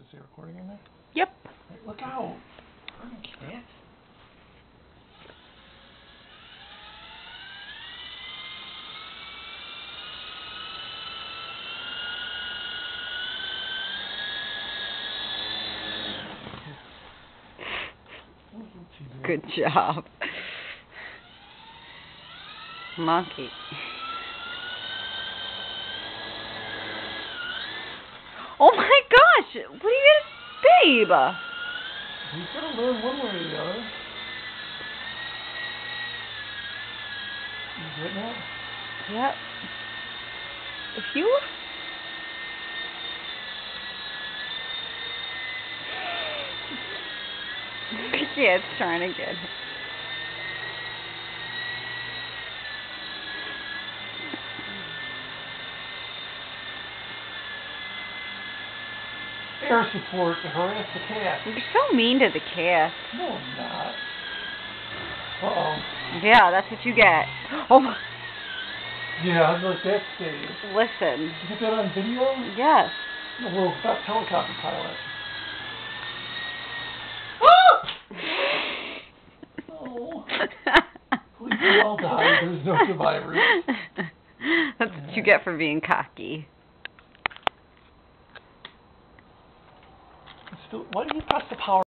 Is it recording in there? Yep. Hey, look out. Darn cat. Good job. Monkey. Oh my gosh! What are you gonna, babe? He's gonna learn one way or the other. You getting it? Yep. If you... Yeah, it's trying to get it. Air support to harass the cat. You're so mean to the cat. No, I'm not. Uh-oh. Yeah, that's what you get. Oh my... Yeah, look, that's serious. Listen. Did you get that on video? Yes. The little helicopter pilot. Oh. Police are all died. There's no survivors. That's what you get for being cocky. Still, why do you press the power?